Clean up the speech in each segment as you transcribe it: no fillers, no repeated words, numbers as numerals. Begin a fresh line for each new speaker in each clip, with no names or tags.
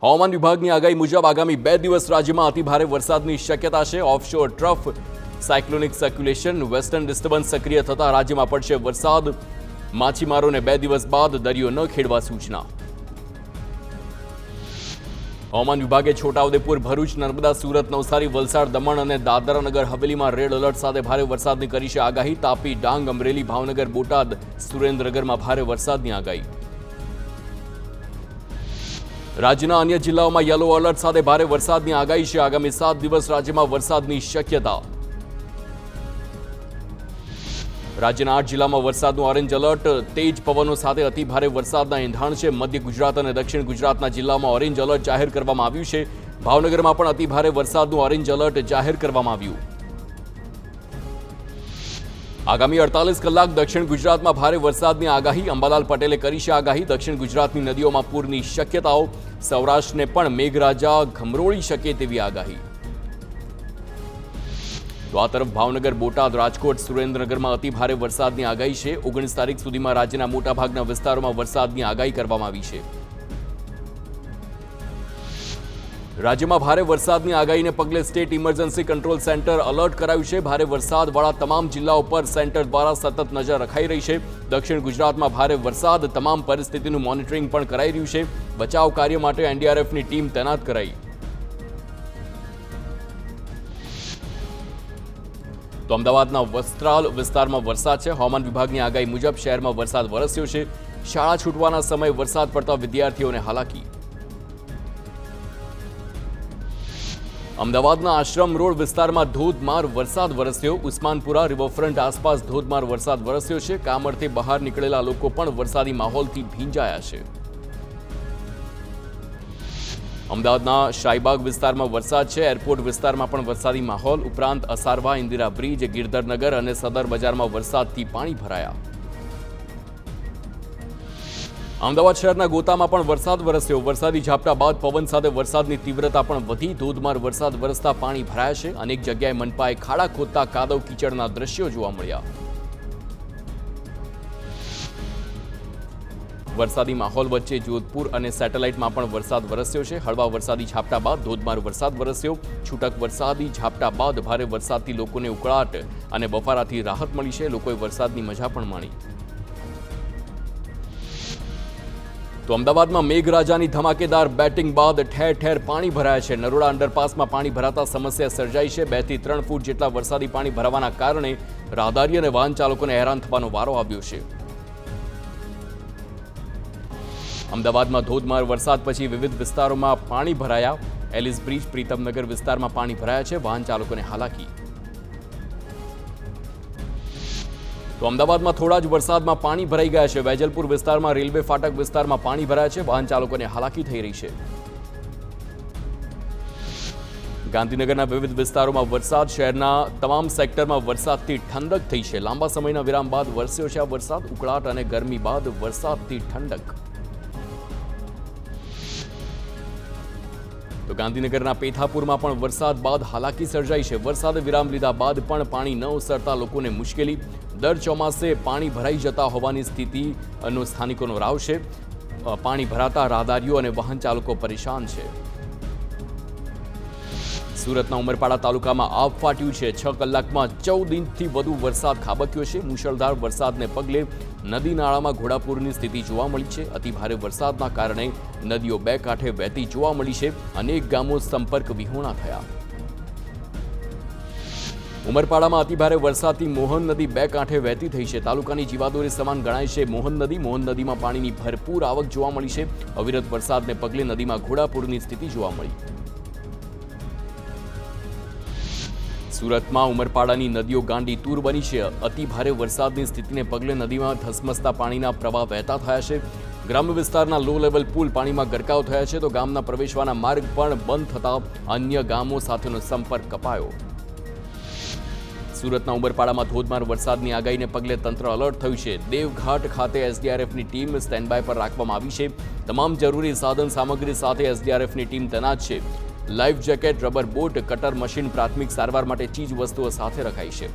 હવામાન વિભાગની આગાહી મુજબ આગામી 2 દિવસ રાજ્યમાં અતિભારે વરસાદની શક્યતા છે। Offshore trough cyclonic circulation western disturbance સક્રિય થતા રાજ્યમાં પડશે વરસાદ। માછીમારોને 2 દિવસ બાદ દરિયો ન ખેડવા સૂચના। હવામાન વિભાગે છોટાઉદેપુર, ભરૂચ, નર્મદા, સુરત, નવસારી, વલસાડ, દમણ અને દાદરા નગર હવેલીમાં રેડ એલર્ટ સાથે ભારે વરસાદની કરી છે આગાહી। તાપી, ડાંગ, અમરેલી, ભાવનગર, બોટાદ, સુરેન્દ્રનગરમાં ભારે વરસાદની આગાહી। રાજ્યના અન્ય જિલ્લાઓમાં યલો એલર્ટ સાથે ભારે વરસાદની આગાહી છે। આગામી 7 દિવસ રાજ્યમાં વરસાદની શક્યતા। રાજ્યના 8 જિલ્લામાં વરસાદનું ઓરેન્જ એલર્ટ, તેજ પવનો સાથે અતિ ભારે વરસાદના એંધાણ છે। મધ્ય ગુજરાત અને દક્ષિણ ગુજરાતના જિલ્લામાં ઓરેન્જ એલર્ટ જાહેર કરવામાં આવ્યું છે। ભાવનગરમાં પણ અતિ ભારે વરસાદનું ઓરેન્જ એલર્ટ જાહેર કરવામાં આવ્યું। આગામી 48 કલાક દક્ષિણ ગુજરાતમાં ભારે વરસાદની આગાહી, અંબાલાલ પટેલે કરી છે આગાહી। દક્ષિણ ગુજરાતની નદીઓમાં પૂરની શક્યતાઓ, સૌરાષ્ટ્રને પણ મેઘરાજા ઘમરોળી શકે તેવી આગાહી। તો આ તરફ ભાવનગર, બોટાદ, રાજકોટ, સુરેન્દ્રનગરમાં અતિ ભારે વરસાદની આગાહી છે। 19 તારીખ સુધીમાં રાજ્યના મોટાભાગના વિસ્તારોમાં વરસાદની આગાહી કરવામાં આવી છે। રાજ્યમાં ભારે વરસાદની આગાહીને પગલે state emergency control centre alert કરાયું છે। ભારે વરસાદવાળા તમામ જિલ્લાઓ પર સેન્ટર દ્વારા સતત નજર રખાઈ રહી છે। દક્ષિણ ગુજરાતમાં ભારે વરસાદ, તમામ પરિસ્થિતિનું મોનિટરિંગ પણ કરાઈ રહ્યું છે। બચાવ કાર્ય માટે એનડીઆરએફની ટીમ તૈનાત કરાઈ। તો અમદાવાદના વસ્ત્રાલ વિસ્તારમાં વરસાદ છે। હવામાન વિભાગની આગાહી મુજબ શહેરમાં વરસાદ વરસ્યો છે। શાળા છૂટવાના સમયે વરસાદ પડતા વિદ્યાર્થીઓને હાલાકી। અમદાવાદના આશ્રમ રોડ વિસ્તારમાં ધોધમાર વરસાદ વરસ્યો। ઉસ્માનપુરા રિવરફ્રન્ટ આસપાસ ધોધમાર વરસાદ વરસ્યો છે। કામ અર્થે બહાર નીકળેલા લોકો પણ વરસાદી માહોલથી ભીંજાયા છે। અમદાવાદના શાહીબાગ વિસ્તારમાં વરસાદ છે। એરપોર્ટ વિસ્તારમાં પણ વરસાદી માહોલ, ઉપરાંત અસારવા, ઇન્દિરા બ્રિજ, ગિરધરનગર અને સદર બજારમાં વરસાદથી પાણી ભરાયા। અમદાવાદ શહેરના ગોતામાં પણ વરસાદ વરસ્યો। વરસાદી ઝાપટા બાદ પવન સાથે વરસાદની તીવ્રતા પણ વધી। ધોધમાર વરસાદ વરસતા પાણી ભરાયા છે। અનેક જગ્યાએ મનપાએ ખાડા ખોદતા કાદવ કીચડના દ્રશ્યો જોવા મળ્યા। વરસાદી માહોલ વચ્ચે જોધપુર અને સેટેલાઇટમાં પણ વરસાદ વરસ્યો છે। હળવા વરસાદી ઝાપટા બાદ ધોધમાર વરસાદ વરસ્યો। છૂટક વરસાદી ઝાપટા બાદ ભારે વરસાદથી લોકોને ઉકળાટ અને બફારાથી રાહત મળી છે। લોકોએ વરસાદની મજા પણ માણી। તો અમદાવાદમાં મેઘરાજાની ધમાકેદાર બેટિંગ બાદ ઠેર ઠેર પાણી ભરાયા છે। નરોડા અંડરપાસમાં પાણી ભરાતા સમસ્યા સર્જાઈ છે। 2 થી 3 ફૂટ જેટલા વરસાદી પાણી ભરાવાના કારણે રાહદારી અને વાહન ચાલકોને હેરાન થવાનો વારો આવ્યો છે। અમદાવાદમાં ધોધમાર વરસાદ પછી વિવિધ વિસ્તારોમાં પાણી ભરાયા। એલિસ બ્રિજ, પ્રીતમનગર વિસ્તારમાં પાણી ભરાયા છે। વાહન ચાલકોને હાલાકી। તો અમદાવાદમાં થોડા જ વરસાદમાં પાણી ભરાઈ ગયા છે। વેજલપુર વિસ્તારમાં, રેલવે ફાટક વિસ્તારમાં પાણી ભરાયા છે। વાહન ચાલકોને હાલાકી થઈ રહી છે। ગાંધીનગરના વિવિધ વિસ્તારોમાં વરસાદ, શહેરના તમામ સેક્ટરમાં વરસાદથી ઠંડક થઈ છે। લાંબા સમયના વિરામ બાદ વરસ્યો છે આ વરસાદ। ઉકળાટ અને ગરમી બાદ વરસાદથી ઠંડક। તો ગાંધીનગરના પેથાપુરમાં પણ વરસાદ બાદ હાલાકી સર્જાઈ છે। વરસાદે વિરામ લીધા બાદ પણ પાણી ન ઓસરતા લોકોને મુશ્કેલી। દર ચોમાસે પાણી ભરાઈ જતા હોવાની સ્થિતિનો સ્થાનિકોનો રાવ છે। પાણી ભરાતા રાહદારીઓ અને વાહન ચાલકો પરેશાન છે। સુરતના ઉમરપાડા તાલુકામાં આબ ફાટ્યું છે। 6 કલાકમાં 14 ઇંચથી વધુ વરસાદ ખાબક્યો છે। મુશળધાર વરસાદને પગલે નદી નાળામાં ઘોડાપૂરની સ્થિતિ જોવા મળી છે। અતિ ભારે વરસાદના કારણે નદીઓ 2 કાંઠે વહેતી જોવા મળી છે। અનેક ગામો સંપર્ક વિહોણા થયા। ઉમરપાડામાં અતિભારે વરસાદથી મોહન નદી 2 કાંઠે વહેતી થઈ છે। તાલુકાની જીવાદોરી સમાન ગણાય છે મોહન નદી। મોહન નદીમાં પાણીની ભરપૂર આવક જોવા મળી છે। અવિરત વરસાદને પગલે નદીમાં ઘોડાપૂરની સ્થિતિ જોવા મળી। સુરતમાં ઉમરપાડાની નદીઓ ગાંડી તૂર બની છે। અતિ ભારે વરસાદની સ્થિતિને પગલે નદીમાં ધસમસતા પાણીના પ્રવાહ વહેતા થયા છે। ગ્રામ્ય વિસ્તારના લો લેવલ પુલ પાણીમાં ગરકાવ થયા છે। તો ગામના પ્રવેશવાના માર્ગ પણ બંધ થતા અન્ય ગામો સાથેનો સંપર્ક કપાયો। સુરતના ઉમરપાડામાં ધોધમાર વરસાદની આગાહીને પગલે તંત્ર એલર્ટ થયું છે। દેવઘાટ ખાતે એસડીઆરએફની ટીમ સ્ટેન્ડ બાય પર રાખવામાં આવી છે। તમામ જરૂરી સાધન સામગ્રી સાથે એસડીઆરએફની ટીમ તૈનાત છે। Life jacket, rubber boat, cutter machine, પ્રાથમિક સારવાર માટે ચીજ વસ્તુઓ સાથે રખાઈ છે।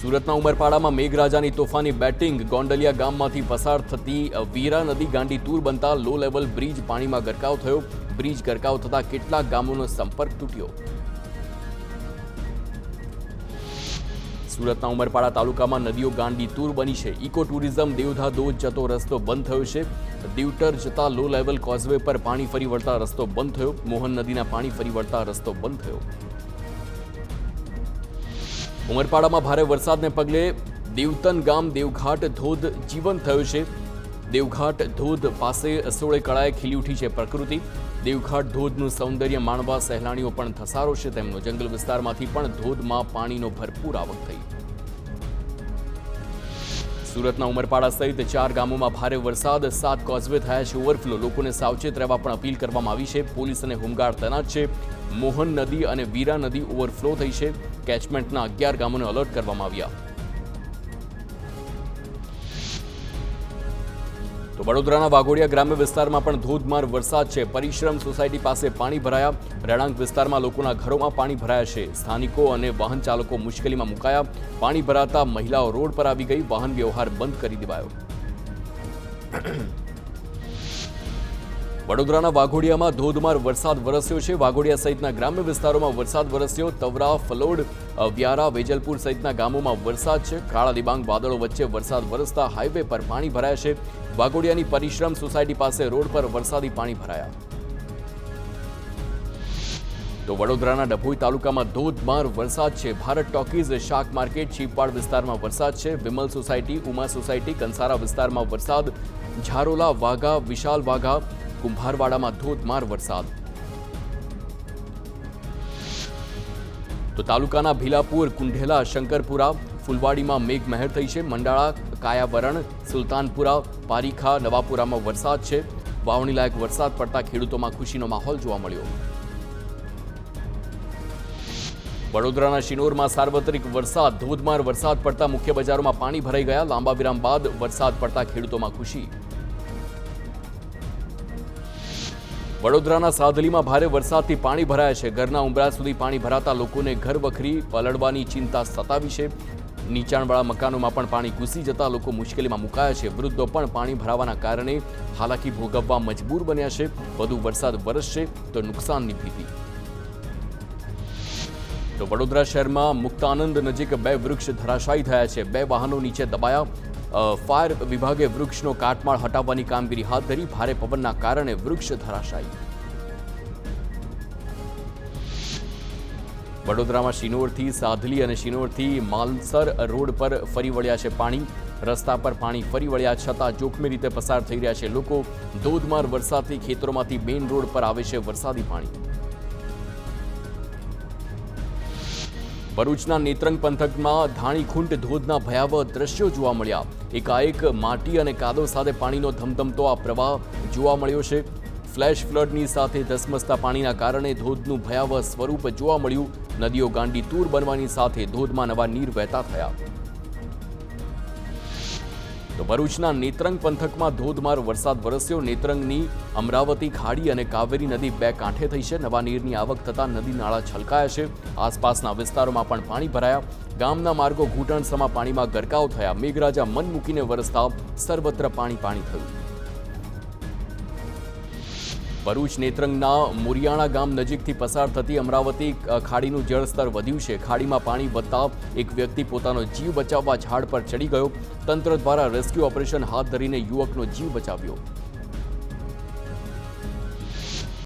સુરતના ઉમરપાડામાં મેઘરાજાની તોફાની બેટિંગ ગોંડલિયા ગામમાંથી પસાર થતી વીરા નદી ગાંડી તૂર બનતા લો લેવલ બ્રિજ પાણીમાં ગરકાવ થયો. બ્રિજ ગરકાવ થતા કેટલાક ગામોનો સંપર્ક તૂટ્યો. સુરતના ઉમરપાડા તાલુકામાં નદીઓ ગાંડી તૂર બની છે. ઇકો ટુરિઝમ દેવધા ધોધ જતો રસ્તો બંધ થયો છે. દીવટર જતા લો લેવલ કોઝવે પર પાણી ફરી વળતા રસ્તો બંધ થયો. મોહન નદીના પાણી ફરી વળતા રસ્તો બંધ થયો. ઉમરપાડામાં ભારે વરસાદને પગલે દેવતન ગામ દેવઘાટ ધોધ જીવંત થયો છે. દેવઘાટ ધોધ પાસે અસોળે કળાએ ખીલી ઉઠી છે પ્રકૃતિ. દેવઘાટ ધોધનું સૌંદર્ય માણવા સહેલાણીઓ પણ ધસારો છે તેમનો. જંગલ વિસ્તારમાંથી પણ ધોધમાં પાણીનો ભરપૂર આવક થઈ. સુરતના ઉમરપાડા સહિત 4 ગામોમાં ભારે વરસાદ, 7 કોઝવે થયા છે ઓવરફ્લો. લોકોને સાવચેત રહેવા પણ અપીલ કરવામાં આવી છે. પોલીસ અને હોમગાર્ડ તૈનાત છે. મોહન નદી અને વીરા નદી ઓવરફ્લો થઈ છે. કેચમેન્ટના 11 ગામોને એલર્ટ કરવામાં આવ્યા. તો વડોદરાના વાઘોડિયા ગ્રામ્ય વિસ્તારમાં પણ ધોધમાર વરસાદ છે. પરિશ્રમ સોસાયટી પાસે પાણી ભરાયા. રહેણાંક વિસ્તારમાં લોકોના ઘરોમાં પાણી ભરાયા છે. સ્થાનિકો અને વાહન ચાલકો મુશ્કેલીમાં મુકાયા. પાણી ભરાતા મહિલાઓ રોડ પર આવી ગઈ. વાહન વ્યવહાર બંધ કરી દેવાયો. વડોદરાના વાઘોડિયામાં ધોધમાર વરસાદ વરસ્યો છે. વાઘોડિયા સહિતના ગ્રામ્ય વિસ્તારોમાં વરસાદ વરસ્યો. તવરા, ફલોડ, વ્યારા, વેજલપુર સહિતના ગામોમાં વરસાદ છે. કાળા ડિબાંગ વાદળો વચ્ચે વરસાદ વરસતા હાઈવે પર પાણી ભરાયા છે. વાઘોડિયાની પરિશ્રમ સોસાયટી પાસે રોડ પર વરસાદી પાણી ભરાયા. તો વડોદરાના ડભોઈ તાલુકામાં ધોધમાર વરસાદ છે. ભારત ટોકીઝ, શાક માર્કેટ, શીપવાડ વિસ્તારમાં વરસાદ છે. વિમલ સોસાયટી, ઉમા સોસાયટી, કંસારા વિસ્તારમાં વરસાદ. ઝારોલા, વાઘા, વિશાલ વાઘા, કુંભારવાડામાં ધોધમાર વરસાદ. તો તાલુકાના ભીલાપુર, કુંઢેલા, શંકરપુરા, ફુલવાડીમાં મેઘમહેર થઈ છે. મંડાળા, કાયાવરણ, સુલતાનપુરા, પારીખા, નવાપુરામાં વરસાદ છે. વાવણી લાયક વરસાદ પડતા ખેડૂતોમાં ખુશીનો માહોલ જોવા મળ્યો. વડોદરાના શિનોરમાં સાર્વત્રિક વરસાદ. ધોધમાર વરસાદ પડતા મુખ્ય બજારોમાં પાણી ભરાઈ ગયા. લાંબા વિરામ બાદ વરસાદ પડતા ખેડૂતોમાં ખુશી. વડોદરાના સાધલીમાં ભારે વરસાદથી પાણી ભરાયા છે. ઘરના ઉંબરા સુધી પાણી ભરાતા લોકોને ઘર વખરી પલળવાની ચિંતા સતાવી છે. નીચાણવાળા મકાનોમાં પણ પાણી ઘૂસી જતા લોકો મુશ્કેલીમાં મુકાયા છે. વૃદ્ધો પણ પાણી ભરાવાના કારણે હાલાકી ભોગવવા મજબૂર બન્યા છે. વધુ વરસાદ વરસશે તો નુકસાનની ભીતિ. તો વડોદરા શહેરમાં મુક્તાનંદ નજીક 2 વૃક્ષ ધરાશાયી થયા છે. 2 વાહનો નીચે દબાયા. ફાયર વિભાગે વૃક્ષનો કાટમાળ હટાવવાની કામગીરી હાથ ધરી. ભારે પવનના કારણે વૃક્ષ ધરાશાયી. વડોદરામાં શિનોરથી સાધલી અને શિનોરથી માલસર રોડ પર ફરી વળ્યા છે પાણી. રસ્તા પર પાણી ફરી વળ્યા છતાં જોખમી રીતે પસાર થઈ રહ્યા છે લોકો. ધોધમાર વરસાદથી ખેતરોમાંથી મેઇન રોડ પર આવે છે વરસાદી પાણી. ભરૂચના નેત્રંગ પંથકમાં ધાણીખુંટ ધોધના ભયાવહ દ્રશ્યો જોવા મળ્યા. એકાએક માટી અને કાદવ સાથે પાણીનો ધમધમતો આ પ્રવાહ જોવા મળ્યો છે. ફ્લેશ ફ્લડની સાથે ધસમસતા પાણીના કારણે ધોધનું ભયાવહ સ્વરૂપ જોવા મળ્યું. નદીઓ ગાંડી તૂર બનવાની સાથે ધોધમાં નવા નીર વહેતા થયા. તો ભરૂચના નેત્રંગ પંથકમાં ધોધમાર વરસાદ વરસ્યો. નેત્રંગની અમરાવતી ખાડી અને કાવેરી નદી 2 કાંઠે થઈ છે. નવા નીરની આવક થતાં નદી નાળા છલકાયા છે. આસપાસના વિસ્તારોમાં પણ પાણી ભરાયા. ગામના માર્ગો ઘૂંટણસમા પાણીમાં ગરકાવ થયા. મેઘરાજા મન મૂકીને વરસતા સર્વત્ર પાણી થયું. ભરૂચ નેત્રંગના મોરિયાણા ગામ નજીકથી પસાર થતી અમરાવતી ખાડીનું જળસ્તર વધ્યું છે. ખાડીમાં પાણી વધતા એક વ્યક્તિ પોતાનો જીવ બચાવવા ઝાડ પર ચડી ગયો. તંત્ર દ્વારા રેસ્ક્યુ ઓપરેશન હાથ ધરીને યુવકનો જીવ બચાવ્યો.